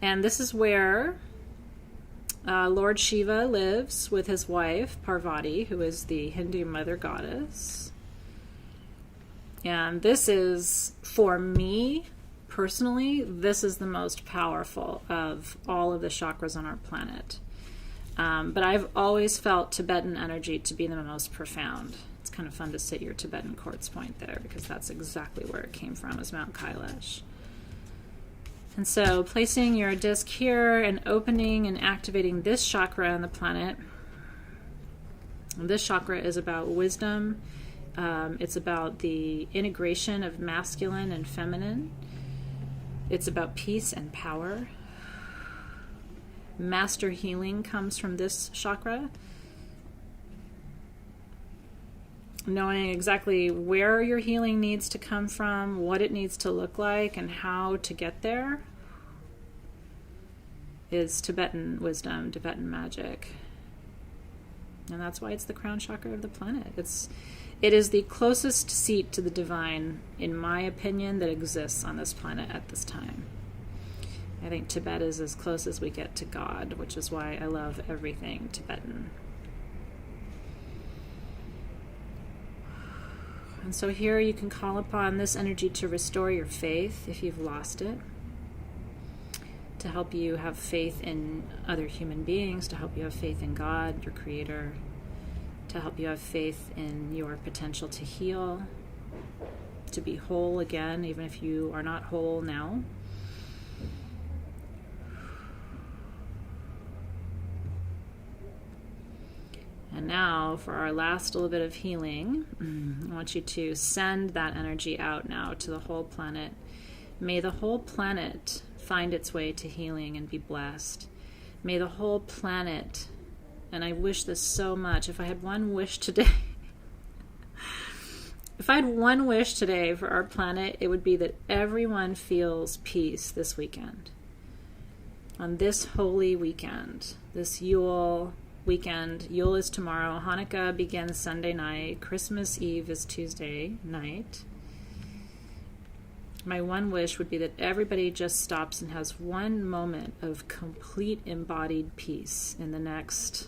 And this is where Lord Shiva lives with his wife, Parvati, who is the Hindu mother goddess. And this is, for me personally, this is the most powerful of all of the chakras on our planet. But I've always felt Tibetan energy to be the most profound. It's kind of fun to sit your Tibetan quartz point there, because that's exactly where it came from, is Mount Kailash. And so placing your disc here and opening and activating this chakra on the planet. And this chakra is about wisdom. It's about the integration of masculine and feminine. It's about peace and power. Master healing comes from this chakra. Knowing exactly where your healing needs to come from, what it needs to look like, and how to get there is Tibetan wisdom, Tibetan magic. And that's why it's the crown chakra of the planet. It is the closest seat to the divine, in my opinion, that exists on this planet at this time. I think Tibet is as close as we get to God, which is why I love everything Tibetan. And so here you can call upon this energy to restore your faith if you've lost it, to help you have faith in other human beings, to help you have faith in God, your creator, to help you have faith in your potential to heal, to be whole again, even if you are not whole now. And now, for our last little bit of healing, I want you to send that energy out now to the whole planet. May the whole planet find its way to healing and be blessed. May the whole planet, and I wish this so much, if I had one wish today, if I had one wish today for our planet, it would be that everyone feels peace this weekend. On this holy weekend, this Yule weekend. Yule is tomorrow. Hanukkah begins Sunday night. Christmas Eve is Tuesday night. My one wish would be that everybody just stops and has one moment of complete embodied peace in the next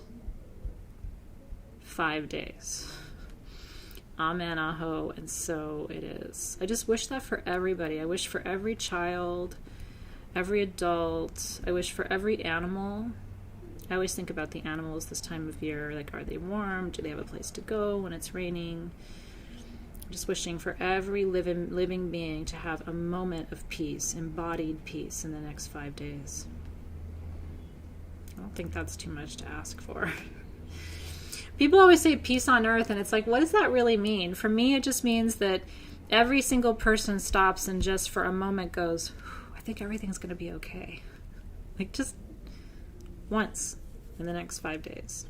5 days. Amen, aho, and so it is. I just wish that for everybody. I wish for every child, every adult. I wish for every animal. I always think about the animals this time of year, like, are they warm? Do they have a place to go when it's raining? I'm just wishing for every living being to have a moment of peace, embodied peace in the next 5 days. I don't think that's too much to ask for. People always say peace on earth, and it's like, what does that really mean? For me, it just means that every single person stops and just for a moment goes, I think everything's going to be okay. Like, just once in the next 5 days.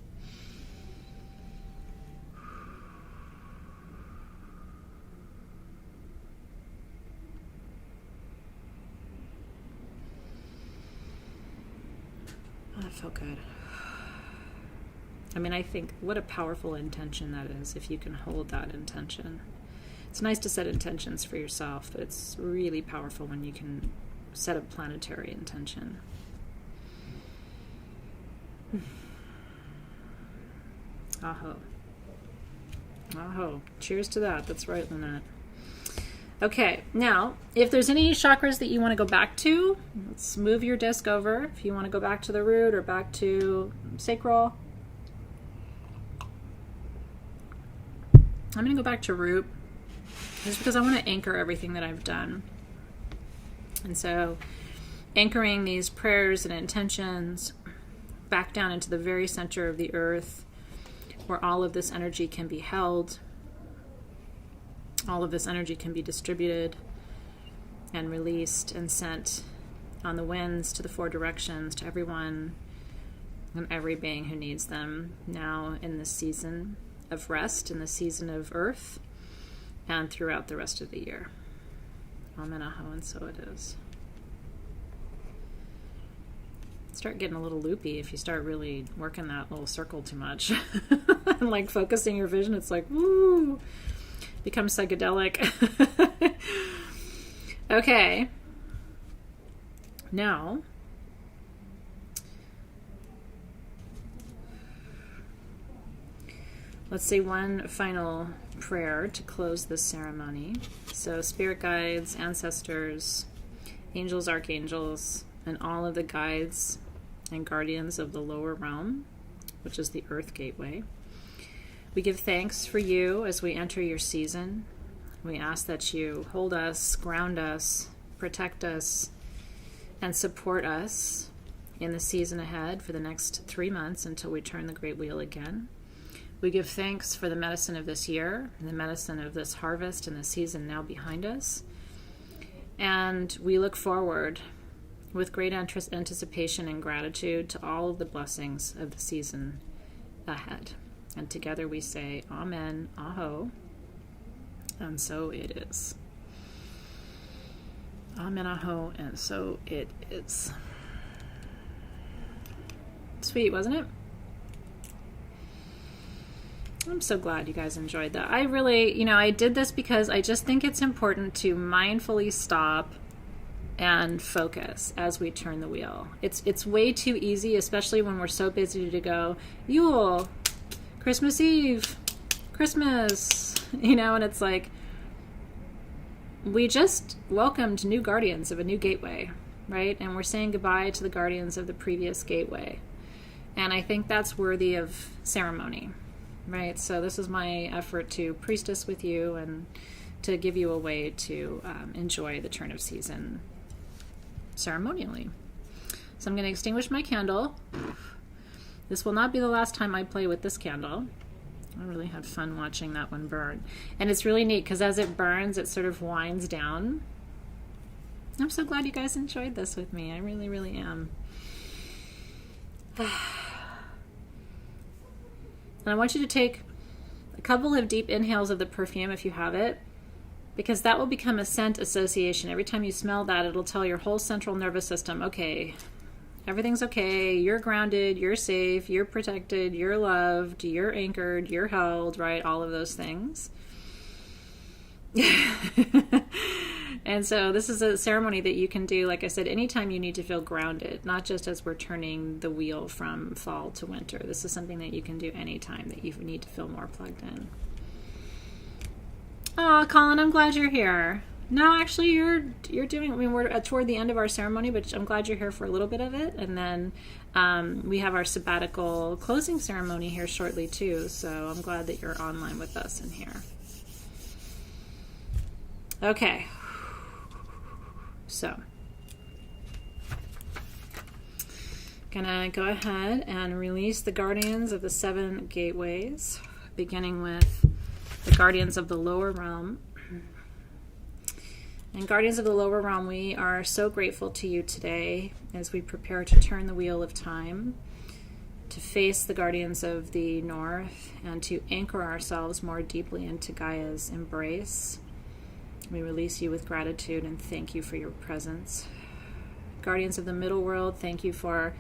Oh, that felt good. I mean, I think what a powerful intention that is, if you can hold that intention. It's nice to set intentions for yourself, but it's really powerful when you can set a planetary intention. Aho. Aho. Cheers to that. That's right, Lynette. Okay, now, if there's any chakras that you want to go back to, let's move your disc over. If you want to go back to the root or back to sacral. I'm going to go back to root just because I want to anchor everything that I've done. And so, anchoring these prayers and intentions back down into the very center of the earth, where all of this energy can be held, all of this energy can be distributed and released and sent on the winds to the 4 directions, to everyone and every being who needs them now in this season of rest, in the season of earth, and throughout the rest of the year. Amen, aho, and so it is. Start getting a little loopy if you start really working that little circle too much and like focusing your vision. It's like, woo, becomes psychedelic. Okay. Now, Let's say one final prayer to close this ceremony. So spirit guides, ancestors, angels, archangels, and all of the guides and guardians of the lower realm, which is the earth gateway. We give thanks for you as we enter your season. We ask that you hold us, ground us, protect us, and support us in the season ahead for the next 3 months until we turn the great wheel again. We give thanks for the medicine of this year and the medicine of this harvest and the season now behind us. And we look forward with great anticipation and gratitude to all of the blessings of the season ahead. And together we say, Amen, Aho, and so it is. Amen, Aho, and so it is. Sweet, wasn't it? I'm so glad you guys enjoyed that. I really, I did this because I just think it's important to mindfully stop and focus as we turn the wheel. It's way too easy, especially when we're so busy to go, Yule, Christmas Eve, Christmas, and it's like, we just welcomed new guardians of a new gateway, right? And we're saying goodbye to the guardians of the previous gateway. And I think that's worthy of ceremony, right? So this is my effort to priestess with you and to give you a way to enjoy the turn of season ceremonially. So I'm going to extinguish my candle. This will not be the last time I play with this candle. I really had fun watching that one burn. And it's really neat because as it burns, it sort of winds down. I'm so glad you guys enjoyed this with me. I really, really am. And I want you to take a couple of deep inhales of the perfume if you have it, because that will become a scent association. Every time you smell that, it'll tell your whole central nervous system, okay, everything's okay, you're grounded, you're safe, you're protected, you're loved, you're anchored, you're held, right? All of those things. And so this is a ceremony that you can do, like I said, anytime you need to feel grounded, not just as we're turning the wheel from fall to winter. This is something that you can do anytime that you need to feel more plugged in. Oh, Colin, I'm glad you're here. No, actually, you're doing, we're toward the end of our ceremony, but I'm glad you're here for a little bit of it. And then we have our sabbatical closing ceremony here shortly, too. So I'm glad that you're online with us in here. Okay. So, gonna go ahead and release the guardians of the 7 gateways, beginning with the guardians of the lower realm. And guardians of the lower realm, we are so grateful to you today as we prepare to turn the wheel of time, to face the guardians of the north, and to anchor ourselves more deeply into Gaia's embrace. We release you with gratitude and thank you for your presence. Guardians of the middle world, thank you for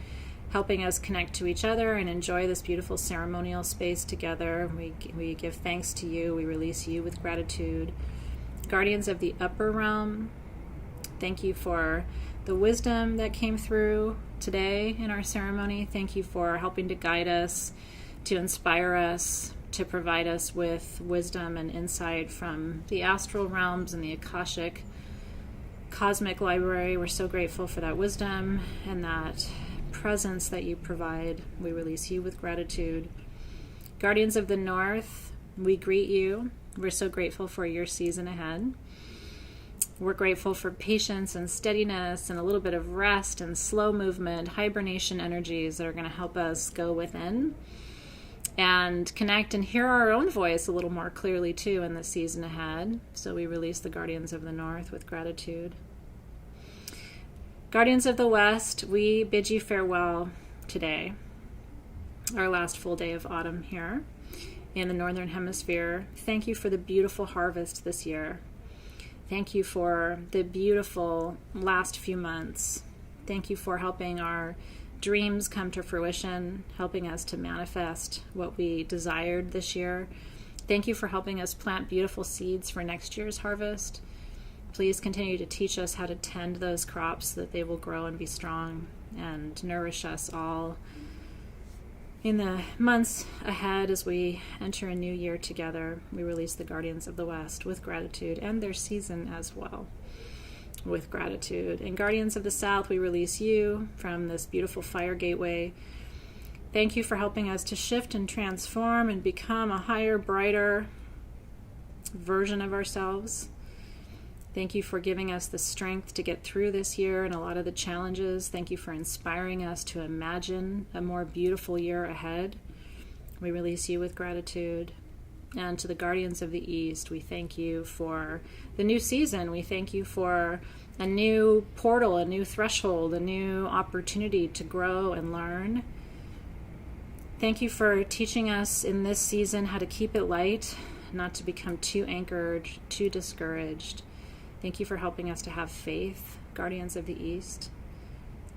helping us connect to each other and enjoy this beautiful ceremonial space together. We give thanks to you. We release you with gratitude. Guardians of the upper realm, thank you for the wisdom that came through today in our ceremony. Thank you for helping to guide us, to inspire us, to provide us with wisdom and insight from the astral realms and the Akashic cosmic library. We're so grateful for that wisdom and that presence that you provide. We release you with gratitude. Guardians of the North, we greet you. We're so grateful for your season ahead. We're grateful for patience and steadiness and a little bit of rest and slow movement, hibernation energies that are going to help us go within and connect and hear our own voice a little more clearly too in the season ahead. So we release the Guardians of the North with gratitude. Guardians of the West, we bid you farewell today, our last full day of autumn here in the Northern Hemisphere. Thank you for the beautiful harvest this year. Thank you for the beautiful last few months. Thank you for helping our dreams come to fruition, helping us to manifest what we desired this year. Thank you for helping us plant beautiful seeds for next year's harvest. Please continue to teach us how to tend those crops so that they will grow and be strong and nourish us all In the months ahead, as we enter a new year together, we release the Guardians of the West with gratitude, and their season as well with gratitude. And Guardians of the South, we release you from this beautiful fire gateway. Thank you for helping us to shift and transform and become a higher, brighter version of ourselves. Thank you for giving us the strength to get through this year and a lot of the challenges. Thank you for inspiring us to imagine a more beautiful year ahead. We release you with gratitude. And to the Guardians of the East, we thank you for the new season. We thank you for a new portal, a new threshold, a new opportunity to grow and learn. Thank you for teaching us in this season how to keep it light, not to become too anchored, too discouraged. Thank you for helping us to have faith, Guardians of the East,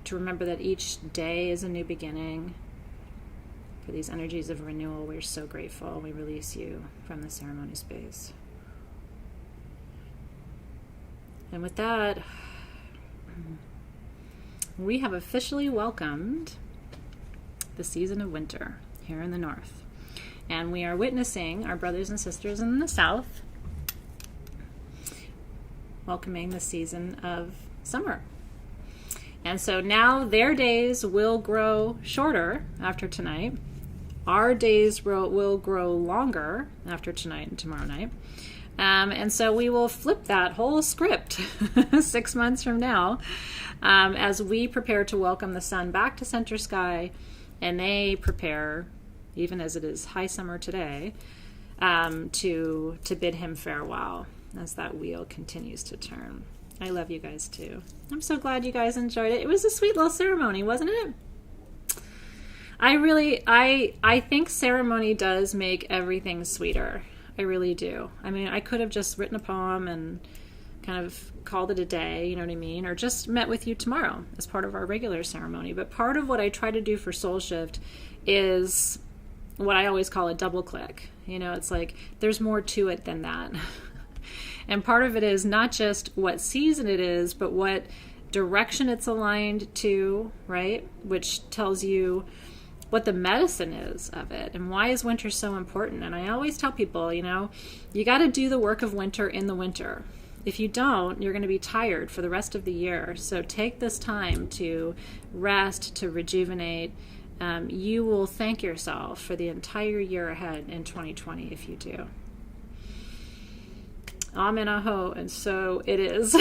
to remember that each day is a new beginning. For these energies of renewal, we're so grateful. We release you from the ceremony space. And with that, we have officially welcomed the season of winter here in the north. And we are witnessing our brothers and sisters in the south welcoming the season of summer. And so now their days will grow shorter after tonight. Our days will grow longer after tonight and tomorrow night. And so we will flip that whole script 6 months from now as we prepare to welcome the sun back to center sky, and they prepare, even as it is high summer today, to bid him farewell as that wheel continues to turn. I love you guys too. I'm so glad you guys enjoyed it. It was a sweet little ceremony, wasn't it? I think ceremony does make everything sweeter. I really do. I mean, I could have just written a poem and kind of called it a day, you know what I mean? Or just met with you tomorrow as part of our regular ceremony. But part of what I try to do for Soul Shift is what I always call a double click. You know, it's like there's more to it than that. And part of it is not just what season it is, but what direction it's aligned to, right? Which tells you what the medicine is of it and why is winter so important. And I always tell people, you know, you got to do the work of winter in the winter. If you don't, you're going to be tired for the rest of the year. So take this time to rest, to rejuvenate. You will thank yourself for the entire year ahead in 2020 if you do. Amen, aho, and so it is.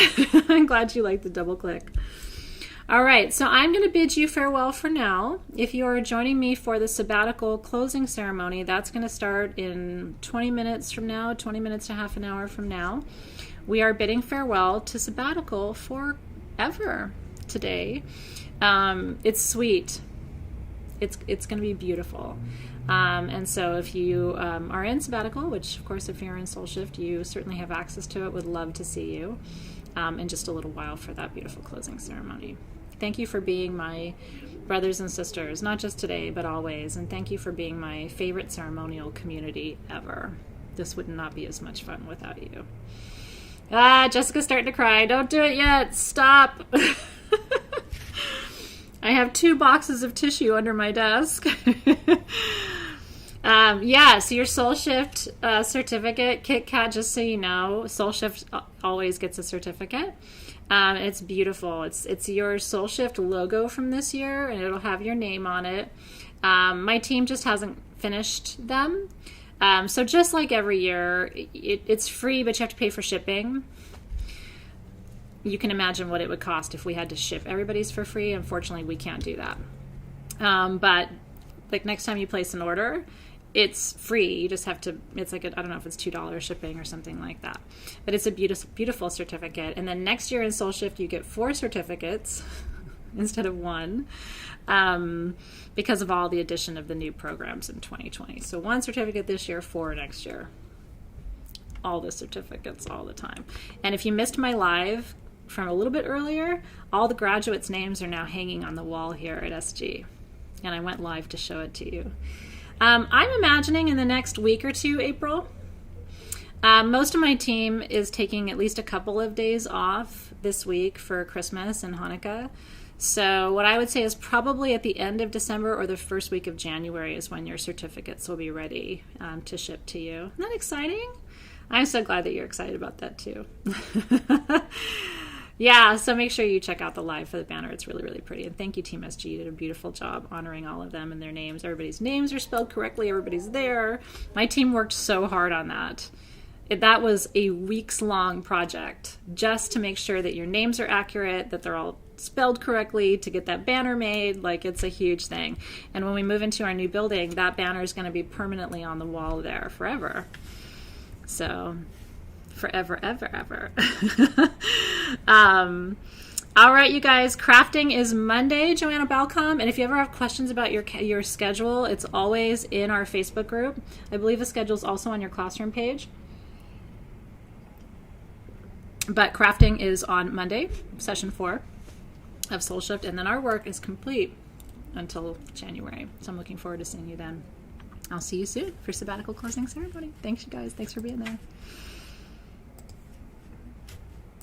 I'm glad you liked the double click. All right, so I'm going to bid you farewell for now. If you are joining me for the sabbatical closing ceremony, that's going to start in 20 minutes from now, 20 minutes to half an hour from now. We are bidding farewell to sabbatical forever today. It's sweet. It's going to be beautiful. And so if you are in sabbatical, which of course if you're in Soul Shift, you certainly have access to it, would love to see you in just a little while for that beautiful closing ceremony. Thank you for being my brothers and sisters, not just today, but always. And thank you for being my favorite ceremonial community ever. This would not be as much fun without you. Jessica's starting to cry. Don't do it yet. Stop. I have 2 boxes of tissue under my desk. So your Soul Shift certificate, Kit Kat, just so you know, Soul Shift always gets a certificate. It's beautiful. It's your Soul Shift logo from this year, and it'll have your name on it. My team just hasn't finished them. So just like every year, it's free, but you have to pay for shipping. You can imagine what it would cost if we had to ship everybody's for free. Unfortunately, we can't do that. But like next time you place an order, it's free. You just have to, it's like, I don't know if it's $2 shipping or something like that. But it's a beautiful, beautiful certificate. And then next year in Soul Shift, you get 4 certificates instead of 1 because of all the addition of the new programs in 2020. So 1 certificate this year, 4 next year. All the certificates all the time. And if you missed my live from a little bit earlier, all the graduates' names are now hanging on the wall here at SG. And I went live to show it to you. I'm imagining in the next week or 2, April, most of my team is taking at least a couple of days off this week for Christmas and Hanukkah. So what I would say is probably at the end of December or the first week of January is when your certificates will be ready to ship to you. Isn't that exciting? I'm so glad that you're excited about that too. Yeah, so make sure you check out the live for the banner. It's really, really pretty. And thank you, Team SG. You did a beautiful job honoring all of them and their names. Everybody's names are spelled correctly. Everybody's there. My team worked so hard on that. That was a weeks-long project just to make sure that your names are accurate, that they're all spelled correctly, to get that banner made. Like, it's a huge thing. And when we move into our new building, that banner is going to be permanently on the wall there forever. So, forever, ever, ever. All right, you guys, crafting is Monday, Joanna Balcom. And if you ever have questions about your schedule, it's always in our Facebook group. I believe the schedule is also on your classroom page. But crafting is on Monday, session 4 of Soul Shift. And then our work is complete until January. So I'm looking forward to seeing you then. I'll see you soon for sabbatical closing ceremony. Thanks, you guys. Thanks for being there.